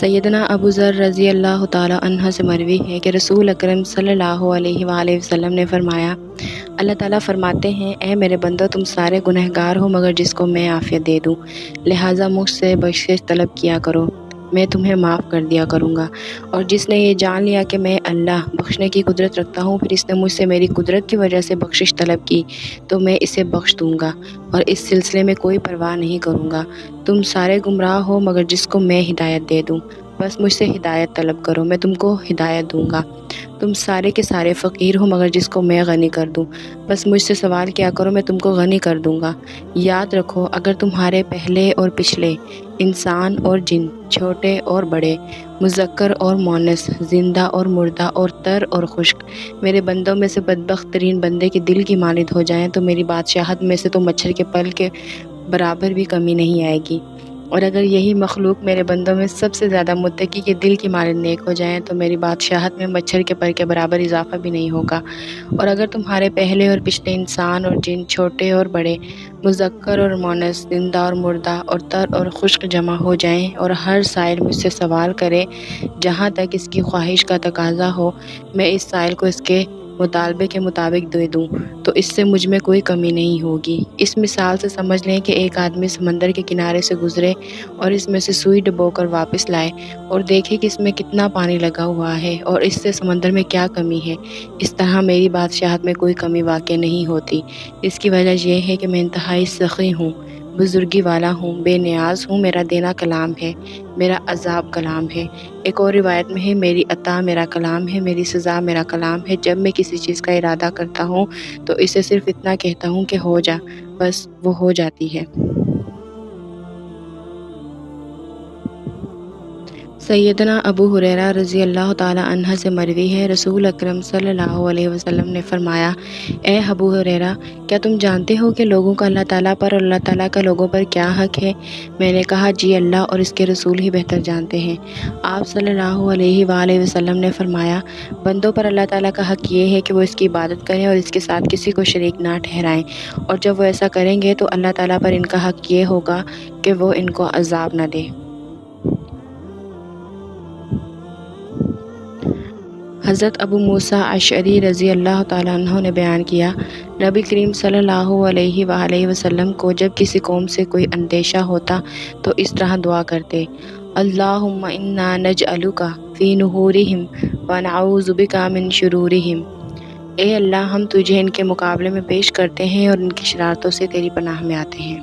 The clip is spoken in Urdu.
سیدنا ابو ذر رضی اللہ تعالی عنہ سے مروی ہے کہ رسول اکرم صلی اللہ علیہ وآلہ وسلم نے فرمایا، اللہ تعالیٰ فرماتے ہیں، اے میرے بندو، تم سارے گنہگار ہو مگر جس کو میں عافیت دے دوں، لہٰذا مجھ سے بخشش طلب کیا کرو، میں تمہیں معاف کر دیا کروں گا۔ اور جس نے یہ جان لیا کہ میں اللہ بخشنے کی قدرت رکھتا ہوں، پھر اس نے مجھ سے میری قدرت کی وجہ سے بخشش طلب کی، تو میں اسے بخش دوں گا اور اس سلسلے میں کوئی پرواہ نہیں کروں گا۔ تم سارے گمراہ ہو مگر جس کو میں ہدایت دے دوں، بس مجھ سے ہدایت طلب کرو، میں تم کو ہدایت دوں گا۔ تم سارے کے سارے فقیر ہو مگر جس کو میں غنی کر دوں، بس مجھ سے سوال کیا کرو، میں تم کو غنی کر دوں گا۔ یاد رکھو، اگر تمہارے پہلے اور پچھلے، انسان اور جن، چھوٹے اور بڑے، مذکر اور مؤنث، زندہ اور مردہ اور تر اور خشک، میرے بندوں میں سے بدبخت ترین بندے کے دل کی مانند ہو جائیں تو میری بادشاہت میں سے تو مچھر کے پل کے برابر بھی کمی نہیں آئے گی، اور اگر یہی مخلوق میرے بندوں میں سب سے زیادہ متقی کے دل کی مانند نیک ہو جائیں تو میری بادشاہت میں مچھر کے پر کے برابر اضافہ بھی نہیں ہوگا۔ اور اگر تمہارے پہلے اور پچھلے انسان اور جن، چھوٹے اور بڑے، مذکر اور مؤنث، زندہ اور مردہ اور تر اور خشک جمع ہو جائیں اور ہر سائل مجھ سے سوال کرے جہاں تک اس کی خواہش کا تقاضا ہو، میں اس سائل کو اس کے مطالبے کے مطابق دے دوں تو اس سے مجھ میں کوئی کمی نہیں ہوگی۔ اس مثال سے سمجھ لیں کہ ایک آدمی سمندر کے کنارے سے گزرے اور اس میں سے سوئی ڈبو کر واپس لائے اور دیکھے کہ اس میں کتنا پانی لگا ہوا ہے اور اس سے سمندر میں کیا کمی ہے۔ اس طرح میری بادشاہت میں کوئی کمی واقع نہیں ہوتی۔ اس کی وجہ یہ ہے کہ میں انتہائی سخی ہوں، بزرگی والا ہوں، بے نیاز ہوں، میرا دینا کلام ہے، میرا عذاب کلام ہے۔ ایک اور روایت میں ہے، میری عطا میرا کلام ہے، میری سزا میرا کلام ہے۔ جب میں کسی چیز کا ارادہ کرتا ہوں تو اسے صرف اتنا کہتا ہوں کہ ہو جا، بس وہ ہو جاتی ہے۔ سیدنا ابو ہریرہ رضی اللہ تعالی عنہ سے مروی ہے، رسول اکرم صلی اللہ علیہ وسلم نے فرمایا، اے ابو ہریرہ، کیا تم جانتے ہو کہ لوگوں کا اللہ تعالیٰ پر اور اللہ تعالیٰ کا لوگوں پر کیا حق ہے؟ میں نے کہا، جی اللہ اور اس کے رسول ہی بہتر جانتے ہیں۔ آپ صلی اللہ علیہ وآلہ وسلم نے فرمایا، بندوں پر اللہ تعالیٰ کا حق یہ ہے کہ وہ اس کی عبادت کریں اور اس کے ساتھ کسی کو شریک نہ ٹھہرائیں، اور جب وہ ایسا کریں گے تو اللہ تعالیٰ پر ان کا حق یہ ہوگا کہ وہ ان کو عذاب نہ دے۔ حضرت ابو موسیٰ اشعری رضی اللہ تعالیٰ عنہ نے بیان کیا، نبی کریم صلی اللہ علیہ وآلہ وسلم کو جب کسی قوم سے کوئی اندیشہ ہوتا تو اس طرح دعا کرتے، اللہم انا نجعلک فی نحورہم ونعوذ بک من شرورہم۔ اے اللہ، ہم تجھے ان کے مقابلے میں پیش کرتے ہیں اور ان کی شرارتوں سے تیری پناہ میں آتے ہیں۔